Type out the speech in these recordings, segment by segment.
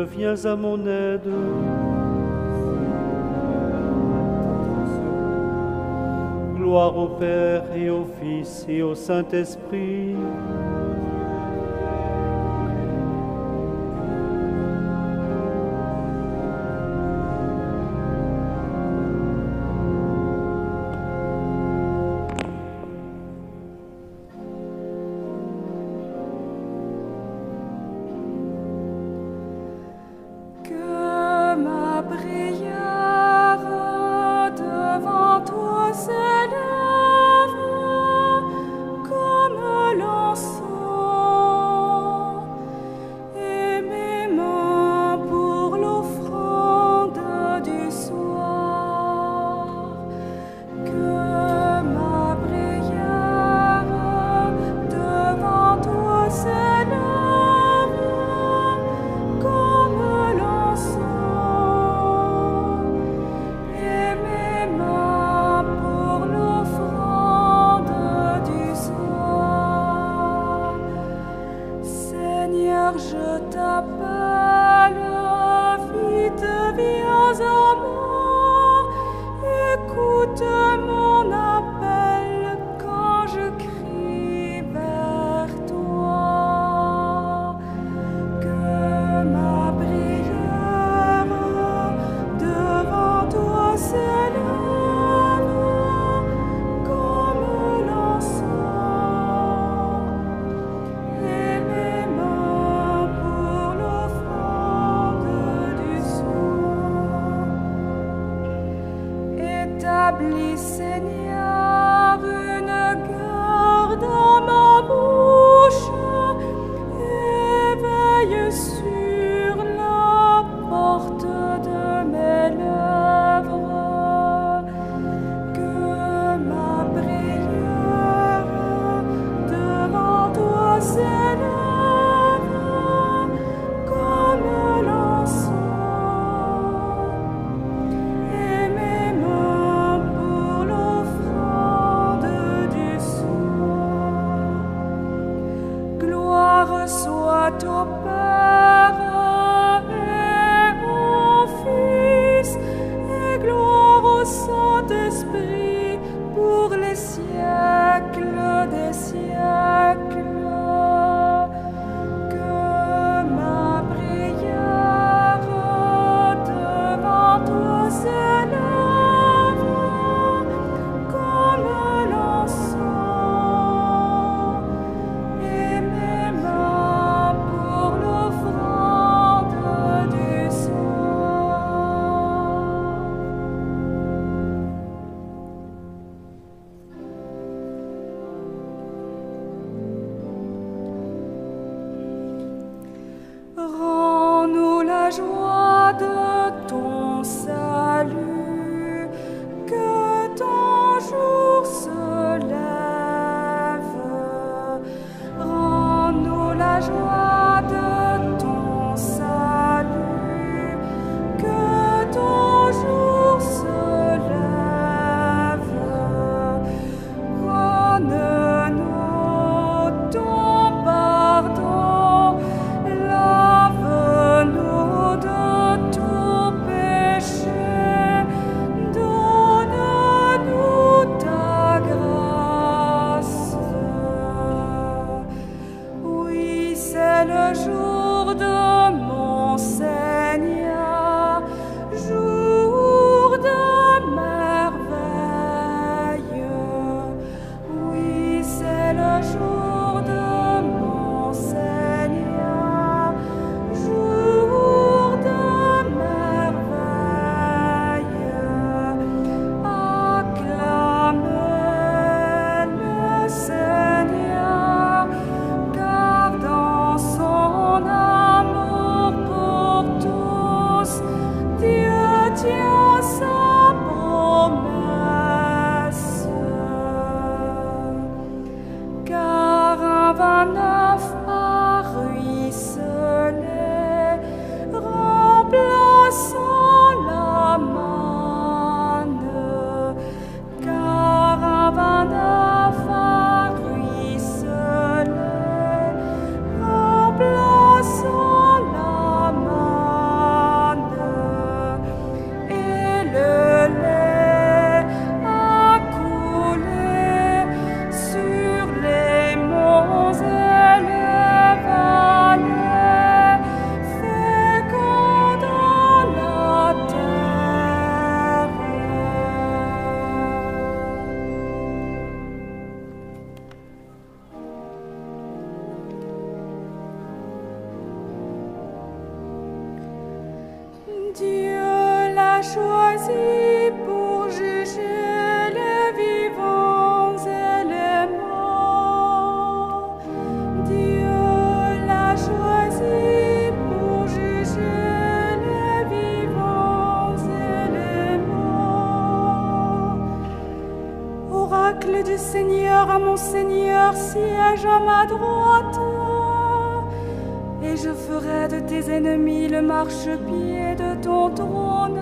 viens à mon aide. Gloire au Père et au Fils et au Saint-Esprit. Établis, Seigneur, une garde à ma bouche, éveille sur la porte de mes lèvres, que ma prière devant toi s'élève comme l'encens. Soit au Père et au Fils et gloire au Saint-Esprit pour les siècles des siècles. Que ma prière devant toi s'élève comme l'encens. Rends-nous la joie de ton salut, que ton jour se lève. Rends-nous la joie de ton salut, que ton jour se lève. Donne-nous ton pardon, lave-nous de tout péché, donne-nous ta grâce. Oui, c'est le jour de mon Seigneur, jour de merveille. Oui, c'est le jour de mon Seigneur, jour de merveille. Acclamez le Seigneur, car dans son Dieu l'a choisi pour juger les vivants et les morts. Dieu l'a choisi pour juger les vivants et les morts. Oracle du Seigneur, à mon Seigneur, siège à ma droite. Et je ferai de tes ennemis le marchepied de ton trône.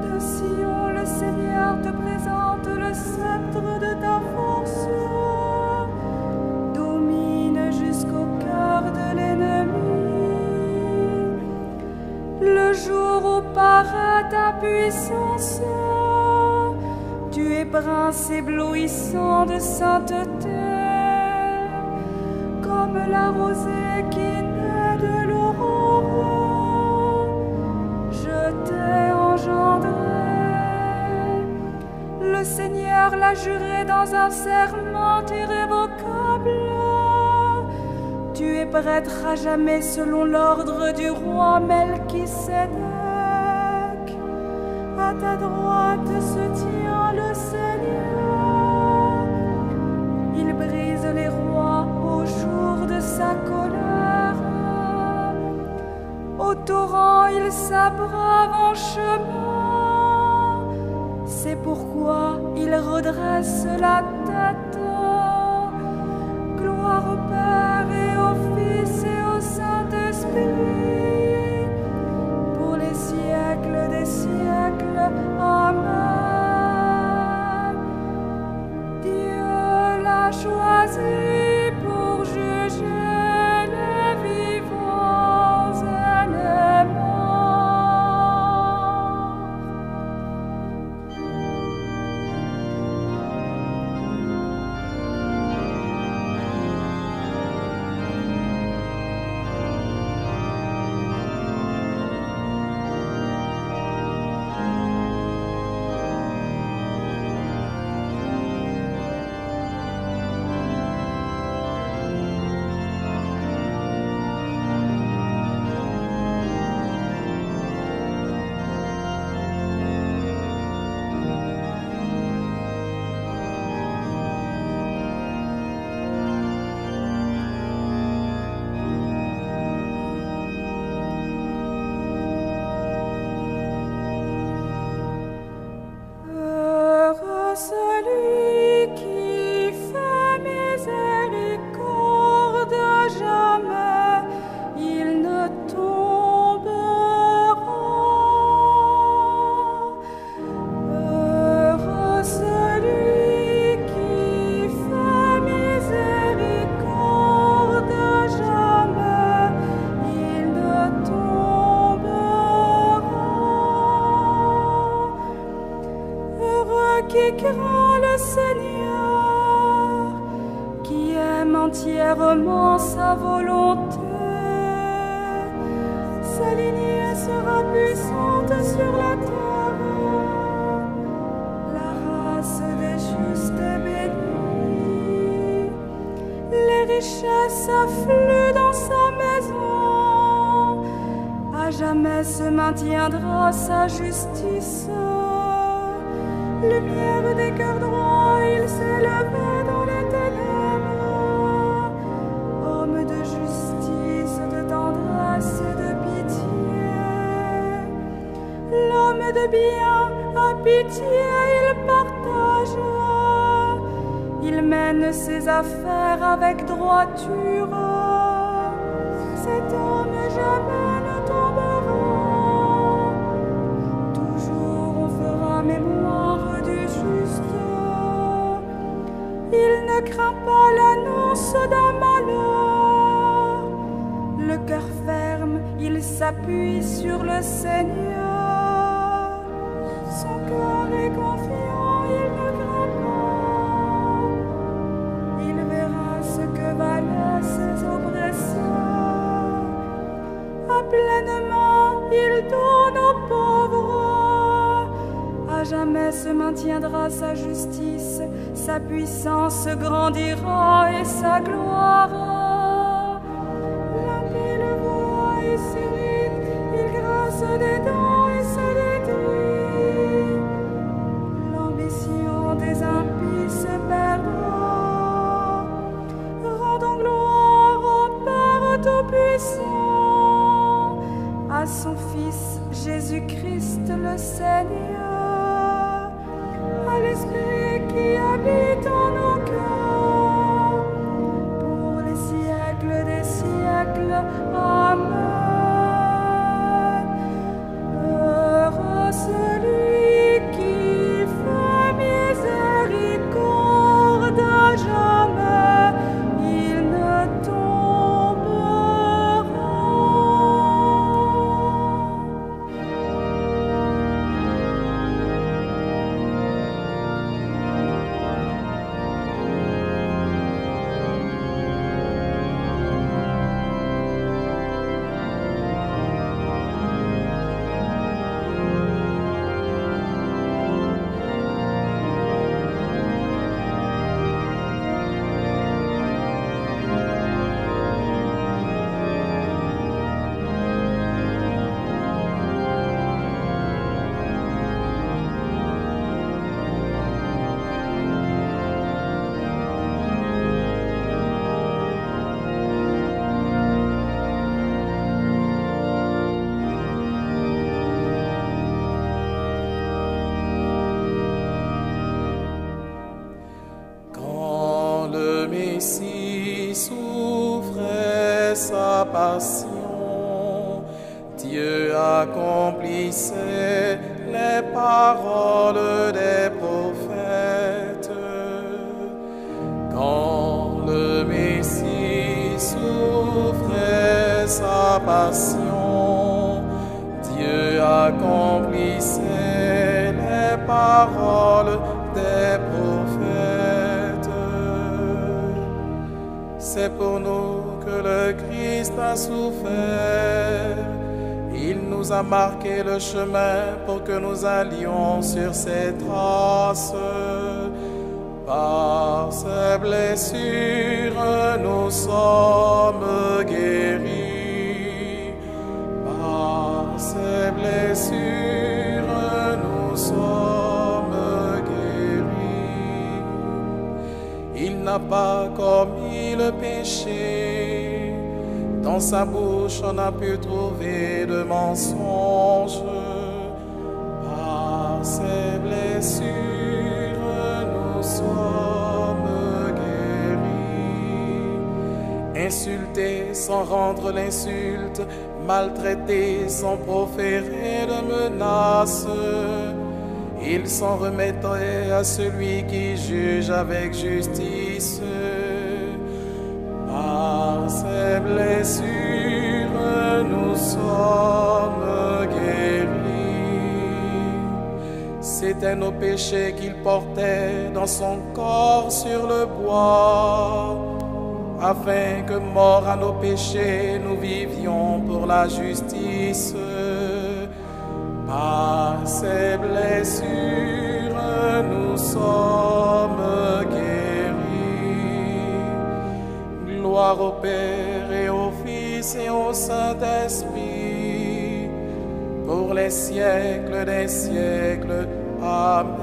De Sion, le Seigneur te présente le sceptre de ta force. Domine jusqu'au cœur de l'ennemi. Le jour où paraît ta puissance, tu es prince éblouissant de sainteté. Comme la rosée qui naît de l'aurore, je t'ai engendré. Le Seigneur l'a juré dans un serment irrévocable. Tu es prêtre à jamais selon l'ordre du roi Melchisédek. À ta droite se tient le Seigneur. Il brise les rois au jour de sa colère. Au torrent, il s'abreuve en chemin. C'est pourquoi il redresse la tête. Gloire au Père et au Fils et au Saint-Esprit, pour les siècles des siècles. Amen. Dieu l'a choisi pour juger les vivants et les morts. Celui qui fait miséricorde, jamais il ne tombera. Heureux celui qui fait miséricorde, jamais il ne tombera. Heureux qui craint le Seigneur, qui aime entièrement sa volonté. Sa lignée sera puissante sur la terre. La race des justes est bénie. Les richesses affluent dans sa maison. À jamais se maintiendra sa justice. Lumière des cœurs droits, il s'élevait dans les ténèbres. Homme de justice, de tendresse et de pitié. L'homme de bien a pitié, il partage. Il mène ses affaires avec droiture. Cet homme jamais ne tombera. Toujours on fera mémoire du juste. Il ne craint pas l'annonce d'un malheur. Le cœur ferme, il s'appuie sur le Seigneur. Son cœur est confiant, il ne craint pas. Il verra ce que valaient ses oppresseurs. À pleinement, il donne aux pauvres. À jamais se maintiendra sa justice, sa puissance grandira et sa gloire. L'impie le voit et s'irrite, il gravit Messie souffrait sa passion, Dieu accomplissait les paroles des prophètes. Quand le Messie souffrait sa passion, Dieu accomplissait les paroles des prophètes. C'est pour nous que le Christ a souffert. Il nous a marqué le chemin pour que nous allions sur ses traces. Par ses blessures, nous sommes guéris. Par ses blessures, nous sommes guéris. Il n'a pas commis le péché. Dans sa bouche, on a pu trouver de mensonges. Par ses blessures, nous sommes guéris. Insulté sans rendre l'insulte, maltraité sans proférer de menaces, il s'en remettait à celui qui juge avec justice. Par ses blessures, nous sommes guéris. C'étaient nos péchés qu'il portait dans son corps sur le bois, afin que, morts à nos péchés, nous vivions pour la justice. Par ses blessures, nous sommes guéris. Gloire au Père et au Fils et au Saint-Esprit, pour les siècles des siècles. Amen.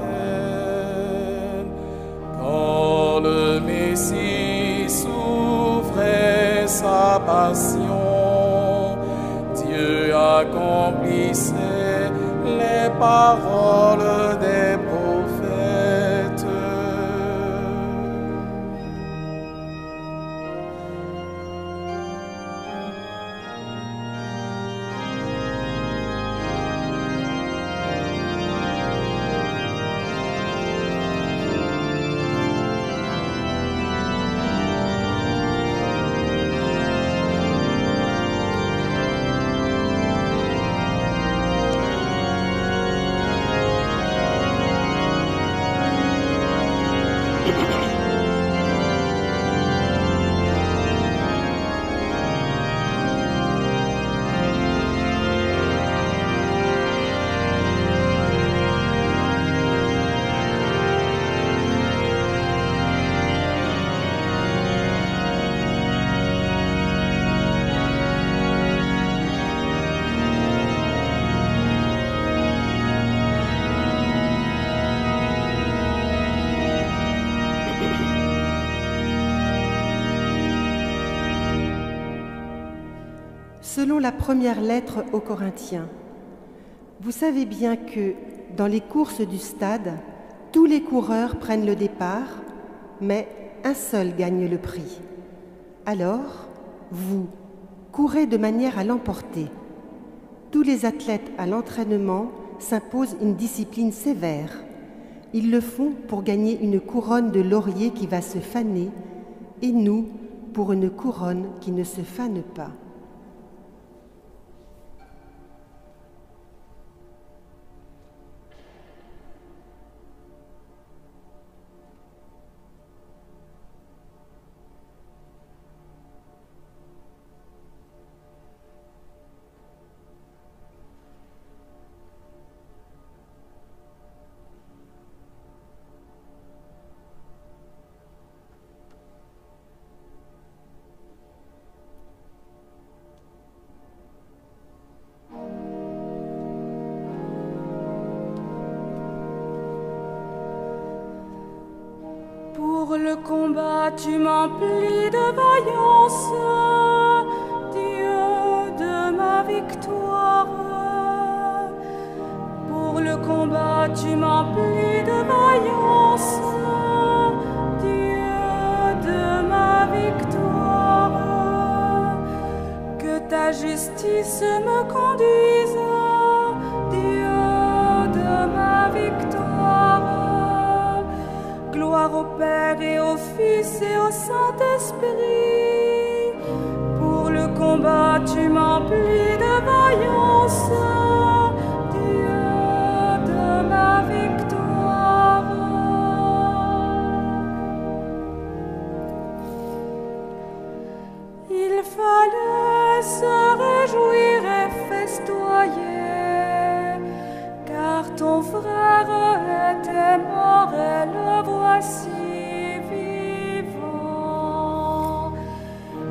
Quand le Messie souffrait sa passion, Dieu accomplissait les paroles des prophètes. Selon la première lettre aux Corinthiens, vous savez bien que, dans les courses du stade, tous les coureurs prennent le départ, mais un seul gagne le prix. Alors, vous, courez de manière à l'emporter. Tous les athlètes à l'entraînement s'imposent une discipline sévère. Ils le font pour gagner une couronne de laurier qui va se faner, et nous, pour une couronne qui ne se fane pas. Pour le combat, tu m'emplis de vaillance, Dieu de ma victoire. Pour le combat, tu m'emplis de vaillance, Dieu de ma justice me conduise, Dieu de ma victoire. Gloire au Père et au Fils et au Saint-Esprit. Pour le combat, tu m'emplis de vaillance, Dieu de ma victoire. Il fallait se réjouir et festoyer, car ton frère était mort et le voici vivant.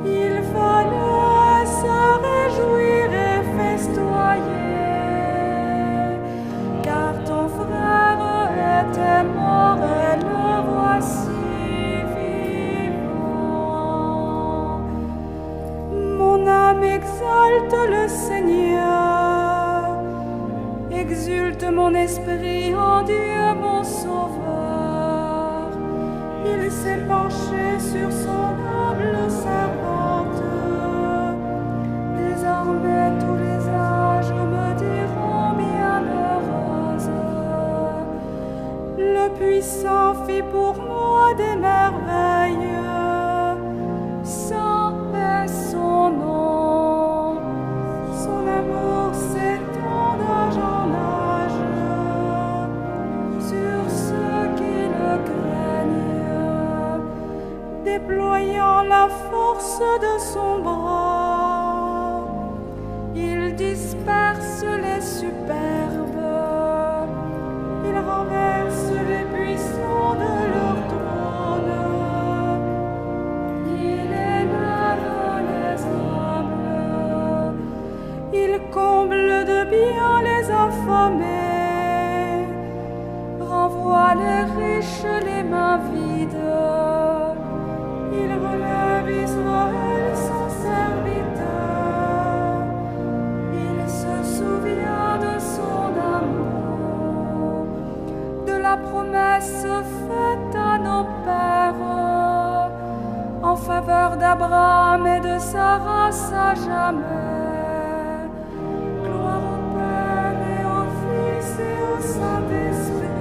Il fallait se réjouir et festoyer, car ton frère était mort et le voici vivant. Mon âme exalte le Seigneur, exulte mon esprit en Dieu mon Sauveur. Il s'est penché sur son humble servante. Désormais tous les âges me diront bienheureuse. Le puissant fit pour moi des merveilles. Saint est son nom. Son amour s'étend d'âge en âge sur ceux qui le craignent, déployant la force de son bras. Il disperse les superbes, il renverse les puissants de leur trône. Il élève les humbles, il comble de bien les affamés, renvoie les riches les mains vides. Il relève Israël son serviteur, il se souvient de son amour, de la promesse faite à nos pères, en faveur d'Abraham et de sa race à jamais. Gloire au Père et au Fils et au Saint-Esprit,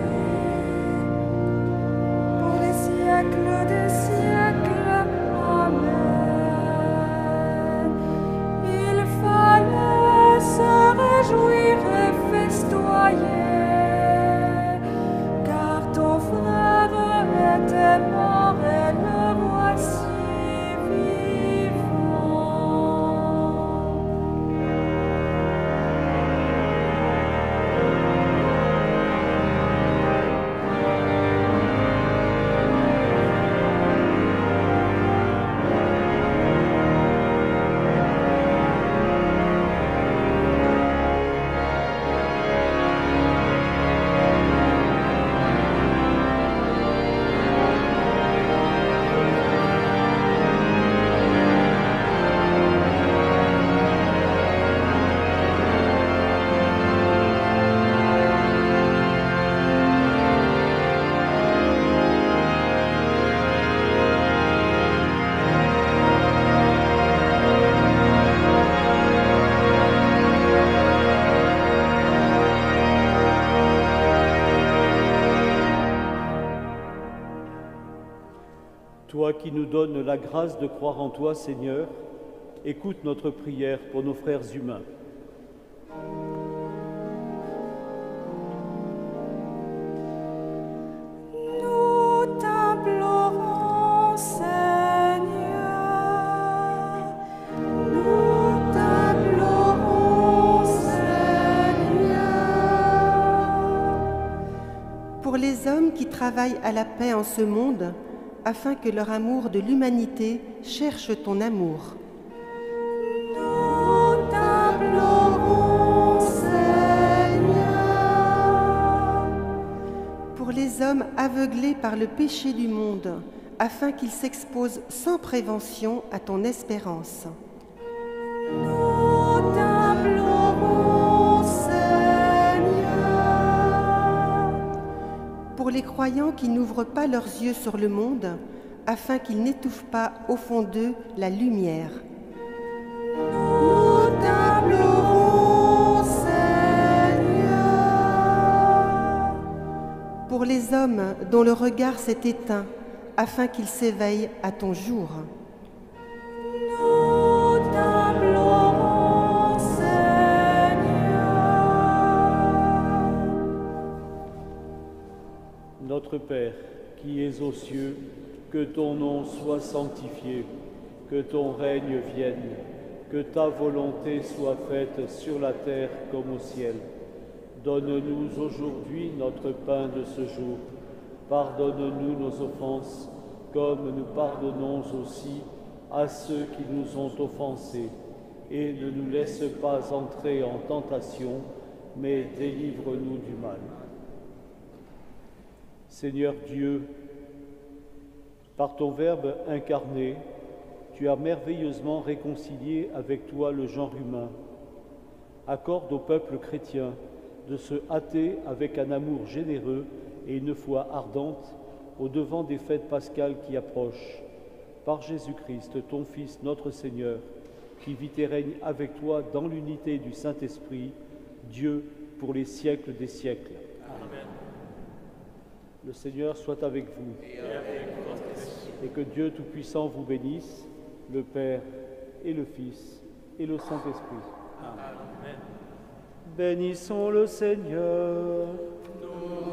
pour les siècles des siècles. Amen. Il fallait se réjouir et festoyer, car ton frère était mort et le voici vivant. Toi qui nous donnes la grâce de croire en toi, Seigneur, écoute notre prière pour nos frères humains. Nous t'implorons, Seigneur. Nous t'implorons, Seigneur. Pour les hommes qui travaillent à la paix en ce monde, afin que leur amour de l'humanité cherche ton amour. Nous t'implorons, Seigneur. Pour les hommes aveuglés par le péché du monde, afin qu'ils s'exposent sans prévention à ton espérance. Nous t'implorons, Seigneur. Pour les croyants qui n'ouvrent pas leurs yeux sur le monde, afin qu'ils n'étouffent pas au fond d'eux la lumière. Nous t'implorons, ces hommes dont le regard s'est éteint, afin qu'ils s'éveillent à ton jour. Nous t'implorons, Seigneur. Notre Père, qui es aux cieux, que ton nom soit sanctifié, que ton règne vienne, que ta volonté soit faite sur la terre comme au ciel. Donne-nous aujourd'hui notre pain de ce jour. Pardonne-nous nos offenses, comme nous pardonnons aussi à ceux qui nous ont offensés. Et ne nous laisse pas entrer en tentation, mais délivre-nous du mal. Seigneur Dieu, par ton Verbe incarné, tu as merveilleusement réconcilié avec toi le genre humain. Accorde au peuple chrétien de se hâter avec un amour généreux et une foi ardente au devant des fêtes pascales qui approchent. Par Jésus-Christ, ton Fils, notre Seigneur, qui vit et règne avec toi dans l'unité du Saint-Esprit, Dieu pour les siècles des siècles. Amen. Le Seigneur soit avec vous. Et que Dieu Tout-Puissant vous bénisse, le Père et le Fils et le Saint-Esprit. Amen. Bénissons le Seigneur. Nous